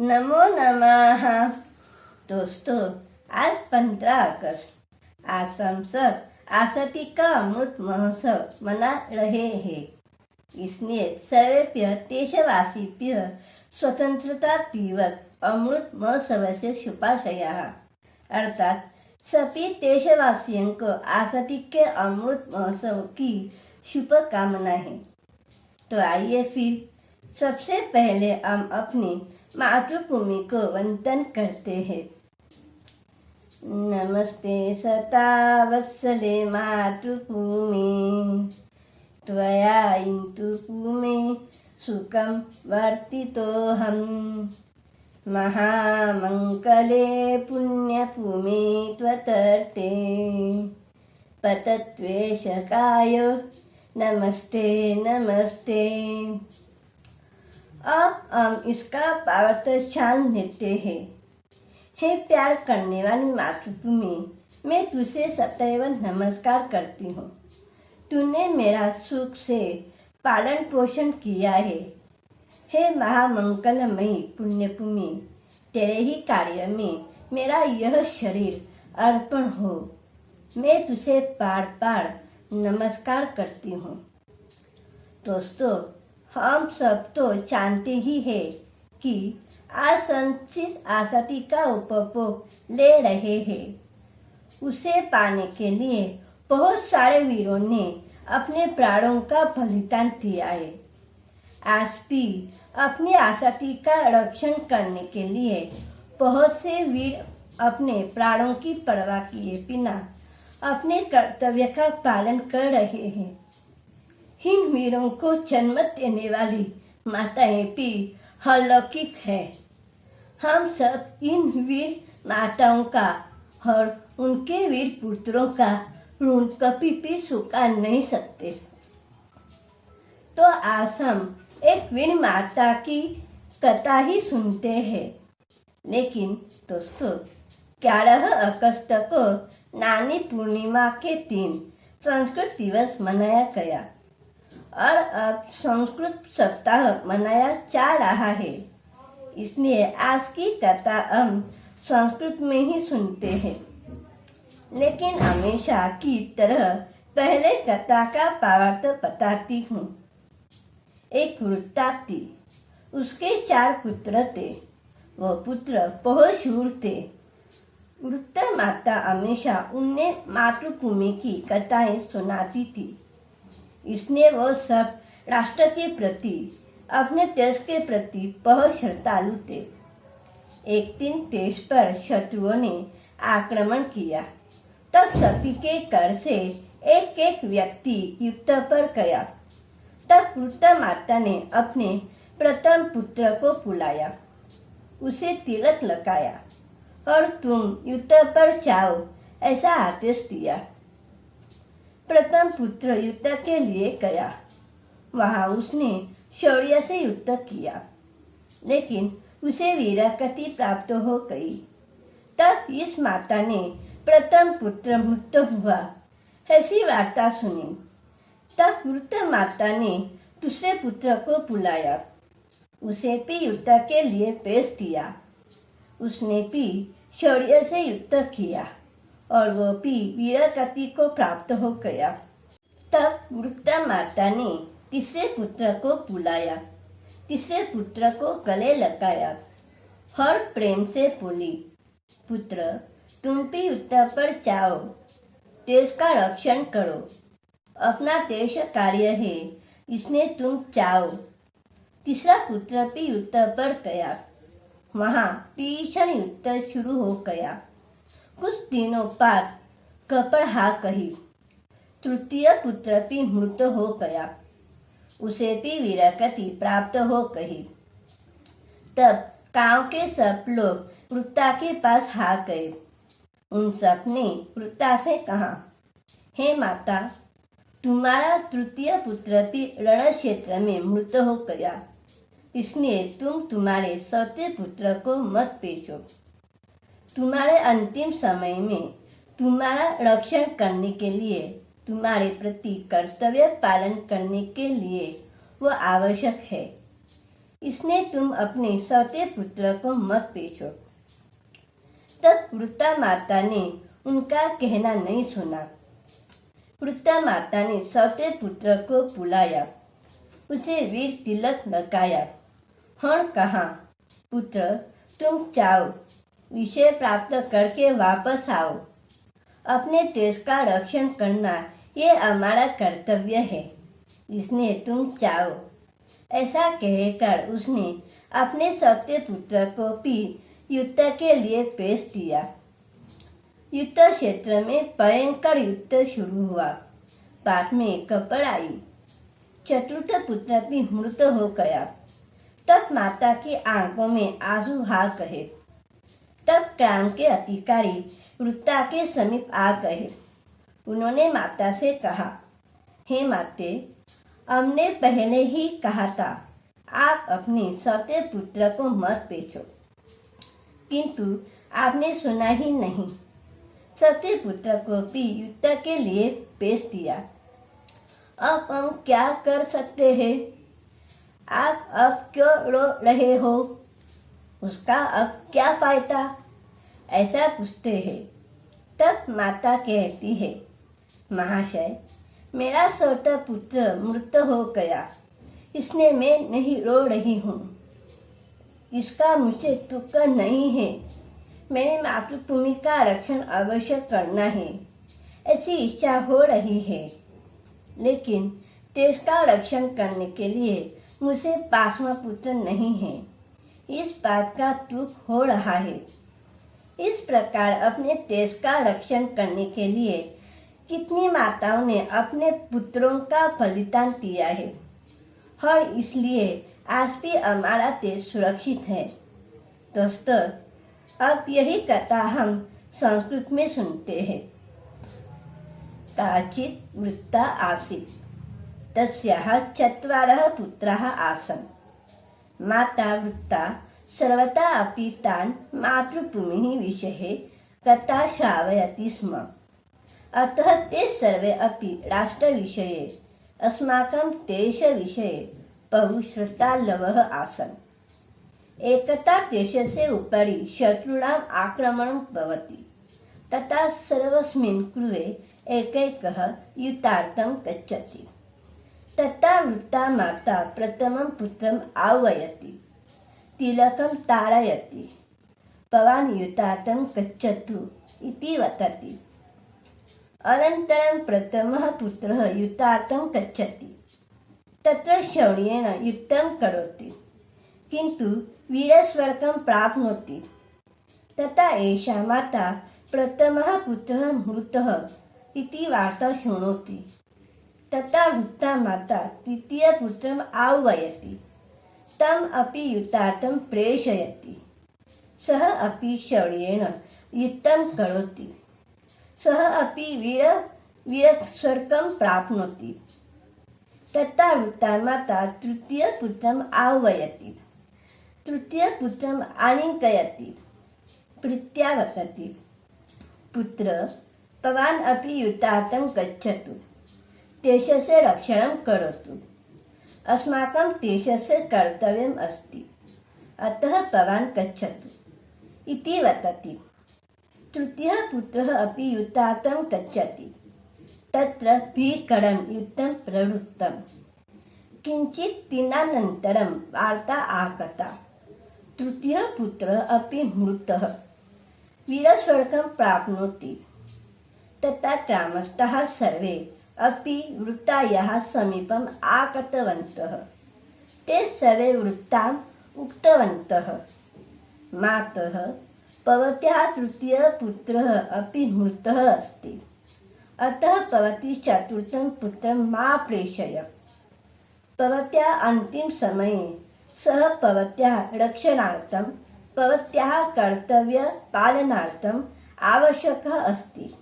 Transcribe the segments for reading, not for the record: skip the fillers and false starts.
नमो नमः। दोस्तों, आज 15 अगस्त, आज हम सब आज़ादी का अमृत महोत्सव मना रहे हैं। इसलिए सर्वेभ्य देशवासीभ्य स्वतंत्रता दिवस अमृत महोत्सव से शुभाशयाः। अर्थात सभी देशवासियों को आज़ादी के अमृत महोत्सव की शुभकामनाएं। तो आइए फिर सबसे पहले हम अपनी मातृभूमि को वंदन करते हैं। नमस्ते सता वत्सले मातृभूमि, त्वया इंतु भूमि सुखं वर्तितोऽहम्। महामङ्गले पुण्यभूमि त्वत्तटे, पतत्वेशकाय नमस्ते नमस्ते। अब हम इसका भावार्थ जान लेते हैं। हे प्यार करने वाली मातृभूमि, मैं तुझे सदैव नमस्कार करती हूँ। तूने मेरा सुख से पालन पोषण किया है। हे महामंगलमयी पुण्यभूमि, तेरे ही कार्य में मेरा यह शरीर अर्पण हो। मैं तुझे बार बार नमस्कार करती हूँ। दोस्तों, हम सब तो जानते ही हैं कि आज हम जिस आज़ादी का उपभोग ले रहे हैं, उसे पाने के लिए बहुत सारे वीरों ने अपने प्राणों का बलिदान दिया है। आज भी अपनी आज़ादी का रक्षण करने के लिए बहुत से वीर अपने प्राणों की परवाह किए बिना अपने कर्तव्य का पालन कर रहे हैं। इन वीरों को जन्म देने वाली माताएं भी अलौकिक है। हम सब इन वीर माताओं का और उनके वीर पुत्रों का ऋण कभी भी चुका नहीं सकते। तो आज हम एक वीर माता की कथा ही सुनते हैं। लेकिन दोस्तों, 11 अगस्त को नानी पूर्णिमा के दिन संस्कृत दिवस मनाया गया और अब संस्कृत सप्ताह मनाया जा रहा है। इसलिए आज की कथा हम संस्कृत में ही सुनते हैं। लेकिन हमेशा की तरह पहले कथा का भावार्थ बताती हूँ। एक वृद्धा थी, उसके 4 पुत्र थे। वो पुत्र बहुत शूर थे। वृद्ध माता हमेशा उन्हें मातृभूमि की कथाएं सुनाती थी। इसलिए वो सब राष्ट्र के प्रति, अपने देश के प्रति बहुत श्रद्धालु थे। एक दिन देश पर शत्रुओं ने आक्रमण किया। तब सभी के घर से एक एक व्यक्ति युद्ध पर गया। तब वृद्ध माता ने अपने प्रथम पुत्र को बुलाया, उसे तिलक लगाया और तुम युद्ध पर जाओ ऐसा आदेश दिया। प्रथम पुत्र युद्ध के लिए गया। वहां उसने शौर्य से युद्ध किया, लेकिन उसे वीरगति प्राप्त हो गई। तब इस माता ने प्रथम पुत्र मृत हुआ ऐसी वार्ता सुनी। तब वृद्ध माता ने दूसरे पुत्र को बुलाया, उसे भी युद्ध के लिए भेज दिया। उसने भी शौर्य से युद्ध किया और वो भी वीरगति को प्राप्त हो गया। तब वृद्ध माता ने तीसरे पुत्र को बुलाया, तीसरे पुत्र को गले लगाया और प्रेम से बोली, पुत्र, तुम भी युद्ध पर जाओ, देश का रक्षण करो। अपना देश कार्य है, इसने तुम जाओ। तीसरा पुत्र भी युद्ध पर गया। वहां भीषण युद्ध शुरू हो गया। कुछ दिनों बाद घबराहट गई। तृतीय पुत्र भी मृत हो गया, उसे भी वीरगति प्राप्त हो गई। तब गांव के सब लोग वृद्धा के पास आ गए। उन सब ने वृद्धा से कहा, हे माता, तुम्हारा तृतीय पुत्र भी रण क्षेत्र में मृत हो गया, इसलिए तुम तुम्हारे चौथे पुत्र को मत भेजो। तुम्हारे अंतिम समय में तुम्हारा रक्षण करने के लिए, तुम्हारे प्रति कर्तव्य पालन करने के लिए वो आवश्यक है। इसने तुम अपने सौते पुत्र को मत बेचो। तब वृत्ता माता ने उनका कहना नहीं सुना। वृत्ता माता ने सौते पुत्र को बुलाया, उसे वीर तिलक लगाया और कहा, पुत्र तुम जाओ, विषय प्राप्त करके वापस आओ। अपने देश का रक्षण करना ये हमारा कर्तव्य है, इसलिए तुम जाओ। ऐसा कहकर उसने अपने सौते पुत्र को भी युद्ध के लिए भेज दिया। युद्ध क्षेत्र में भयंकर युद्ध शुरू हुआ। बाद में खबर आई, चतुर्थ पुत्र भी मृत हो गया। तब माता की आंखों में आंसू आ गए। तब ग्राम के अधिकारी वृत्ता के समीप आ गए। उन्होंने माता से कहा, हे माते, हमने पहले ही कहा था आप अपने सौते पुत्र को मत बेचो, किंतु आपने सुना ही नहीं। सौते पुत्र को भी युद्ध के लिए बेच दिया। अब हम क्या कर सकते हैं? आप अब क्यों रो रहे हो? उसका अब क्या फायदा? ऐसा पूछते हैं। तब माता कहती है, महाशय, मेरा सौता पुत्र मृत हो गया, इसलिए मैं नहीं रो रही हूँ। इसका मुझे दुख नहीं है। मेरी मातृभूमि का रक्षण अवश्य करना है, ऐसी इच्छा हो रही है, लेकिन देश का रक्षण करने के लिए मुझे पांचवा पुत्र नहीं है। इस बात का दुख हो रहा है। इस प्रकार अपने देश का रक्षण करने के लिए कितनी माताओं ने अपने पुत्रों का बलिदान दिया है, और इसलिए आज भी हमारा देश सुरक्षित है। दोस्तों, अब यही कथा हम संस्कृत में सुनते हैं। काचित् वृत्ता आसीत्, तस्याः चत्वारः पुत्राः आसन्। माता वृत्ता सर्वथा अपि तान् मातृभूमिः विषये कथा श्रावयति स्म। अतः ते सर्वे अपि राष्ट्रविषये, अस्माकं देशविषये बहु श्रद्धालवः आसन्। एकदा देशस्य उपरि शत्रूणाम् आक्रमणं भवति, तथा सर्वस्मिन् गृहे एकैकः युद्धार्थं गच्छति। तथा वृत्ता माता प्रथमं पुत्रम् आह्वयति, तिलकं ताडयति, भवान् युद्धार्थं गच्छतु इति वदति। अनन्तरं प्रथमः पुत्रः युद्धार्थं गच्छति। तत्र शौर्येण युद्धं करोति, किन्तु वीरस्वर्गं प्राप्नोति। तथा एषा माता प्रथमः पुत्रः मृतः इति वार्ता शृणोति। तथा वृत्ता माता द्वितीयपुत्रम् आह्वयति, तम् अपि युद्धार्थं प्रेषयति। सः अपि शौर्येण युद्धं करोति। सः अपि वीरस्वर्गं प्राप्नोति। तथा वृत्ता माता तृतीयपुत्रम् आह्वयति, तृतीयपुत्रम् आलिङ्गयति, प्रीत्या वदति, पुत्र, भवान् अपि युद्धार्थं गच्छतु, देशस्य रक्षणं करोतु। अस्माकं देशस्य कर्तव्यम् अस्ति, अतः भवान् गच्छतु इति वदति। तृतीयः पुत्रः अपि युद्धार्थं गच्छति। तत्र भीकरं युद्धं प्रवृत्तं। किञ्चित् दिनानन्तरं वार्ता आगता, तृतीयः पुत्रः अपि मृतः, वीरस्वर्गं प्राप्नोति। तथा ग्रामस्थाः सर्वे अपि वृत्तायाः समीपम् आगतवन्तः। ते सर्वे वृत्ताम् उक्तवन्तः, मातः, भवत्याः तृतीयः पुत्रः अपि मृतः अस्ति, अतः भवती चतुर्थं पुत्रं मा प्रेषय। भवत्याः अन्तिमसमये सः भवत्याः रक्षणार्थं, भवत्याः कर्तव्यपालनार्थम् आवश्यकः अस्ति,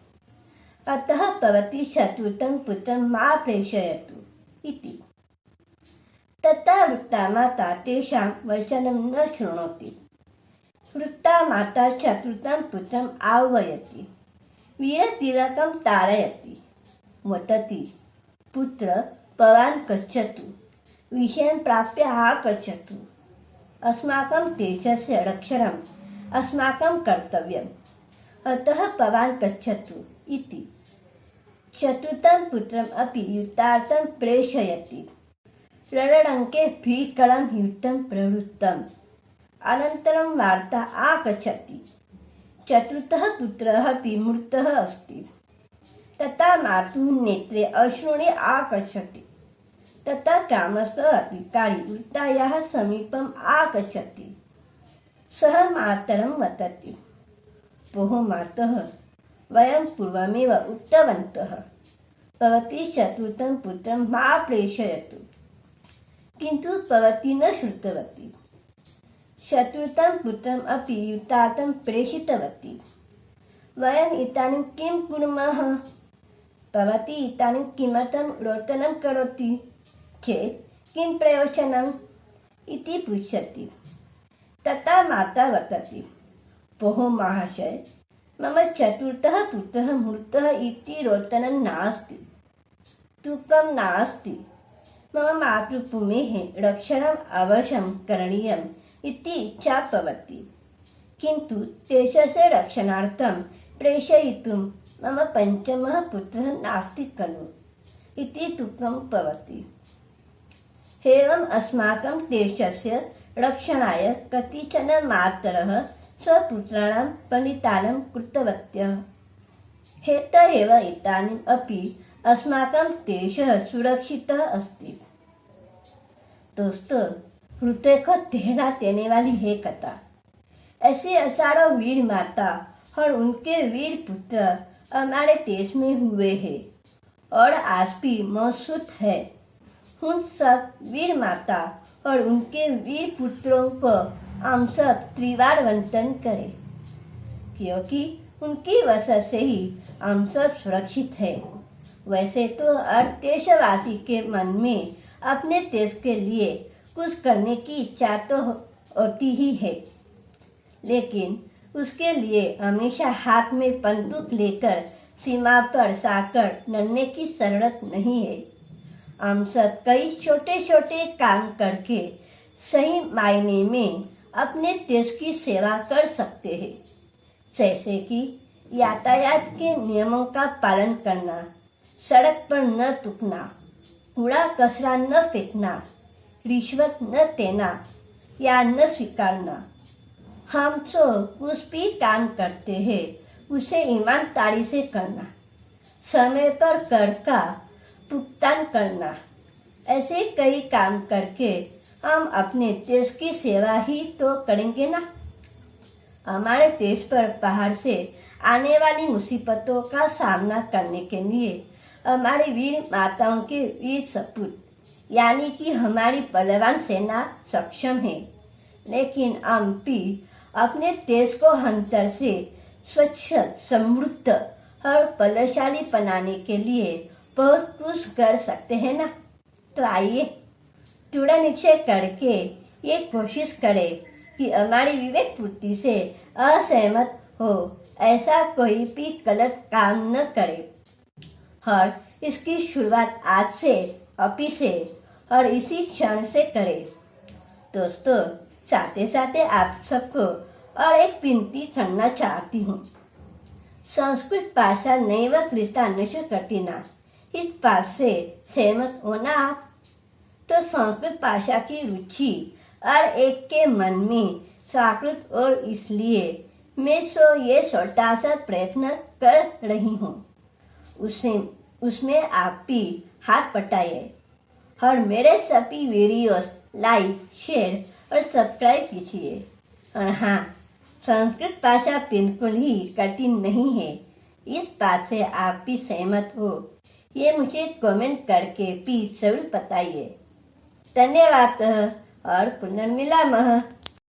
अतः भवती चतुर्थं पुत्रं मा प्रेषयतु इति। तथा वृत्ता माता तेषां वचनं न शृणोति। वृत्ता माता चतुर्थं पुत्रम् आह्वयति, वीरतिलकं ताडयति, वदति, पुत्र, भवान् गच्छतु, विषयं प्राप्य आगच्छतु। अस्माकं देशस्य रक्षणम् अस्माकं कर्तव्यम्, अतः भवान् गच्छतु इति। चतुर्थं पुत्रम् अपि युद्धार्थं प्रेषयति। रणरङ्गे भीकरं युद्धं प्रवृत्तम्। अनन्तरं वार्ता आगच्छति। चतुर्थः पुत्रः अपि मृतः अस्ति। तथा मातुः नेत्रे अश्रूणि आगच्छति। तथा ग्रामस्थः अधिकारी वृद्धायाः समीपम् आगच्छति। सः मातरं वदति, भोः मातः, वयं पूर्वमेव उक्तवन्तः, भवती चतुर्थं पुत्रं मा प्रेषयतु, किन्तु भवती न श्रुतवती। चतुर्थं पुत्रम् अपि युद्धार्थं प्रेषितवती। वयम् इदानीं किं कुर्मः? भवती इदानीं किमर्थं रोदनं करोति चेत् किं प्रयोजनम् इति पृच्छति। तथा माता वदति, भोः महाशय, मम चतुर्थः पुत्रः मृतः इति रोदनं नास्ति, दुःखं नास्ति। मम मातृभूमेः रक्षणम् अवश्यं करणीयम् इति इच्छा भवति, किन्तु देशस्य रक्षणार्थं प्रेषयितुं मम पञ्चमः पुत्रः नास्ति खलु इति दुःखं भवति। एवम् अस्माकं देशस्य रक्षणाय कतिचन मातरः स्वपुत्राणां बलिदानं कृतवत्यः। हेतः एव इदानीम् अपि अस्माकं देशः सुरक्षितः अस्ति। दोस्तों, हृदय को ठेरा देने वाली है कथा। ऐसे हजारों वीर माता और उनके वीर पुत्र हमारे देश में हुए हैं और आज भी मौजूद है। उन सब वीर माता और उनके वीर पुत्रों को हम सब त्रिवार वंदन करें, क्योंकि उनकी वजह से ही हम सब सुरक्षित है। वैसे तो हर देशवासी के मन में अपने देश के लिए कुछ करने की इच्छा तो होती ही है, लेकिन उसके लिए हमेशा हाथ में बंदूक लेकर सीमा पर जाकर लड़ने की जरूरत नहीं है। हम सब कई छोटे छोटे काम करके सही मायने में अपने देश की सेवा कर सकते हैं, जैसे कि यातायात के नियमों का पालन करना, सड़क पर न थूकना, कूड़ा कचरा न फेंकना, रिश्वत न देना या न स्वीकारना। हम जो कुछ भी काम करते हैं उसे ईमानदारी से करना, समय पर कर का भुगतान करना। ऐसे कई काम करके हम अपने देश की सेवा ही तो करेंगे ना। हमारे देश पर बाहर से आने वाली मुसीबतों का सामना करने के लिए हमारी वीर माताओं के वीर सपूत यानी कि हमारी बलवान सेना सक्षम है, लेकिन हम भी अपने देश को अंदर से स्वच्छ, समृद्ध और बलशाली बनाने के लिए बहुत कुछ कर सकते हैं ना। तो आइए दृढ़ निश्चय करके ये कोशिश करें कि हमारी विवेक बुद्धि से असहमत हो ऐसा कोई भी गलत काम न करे। और इसकी शुरुआत आज से, अभी से और इसी क्षण से करें। दोस्तों, साथ साथ आप सबको और एक विनती करना चाहती हूँ। संस्कृत भाषा नैव क्लिष्टा निश्चय कठिना, इस बात से सहमत होना आप? तो संस्कृत भाषा की रुचि हर एक के मन में जागृत और इसलिए मैं ये छोटा सा प्रयत्न कर रही हूँ। उसमें आप भी हाथ बटाइए और मेरे सभी वीडियोस लाइक, शेयर और सब्सक्राइब कीजिए। और हाँ, संस्कृत भाषा बिल्कुल ही कठिन नहीं है, इस बात से आप भी सहमत हो ये मुझे कमेंट करके भी जरूर बताइए। धन्यवाद और पुनर्मिलामः।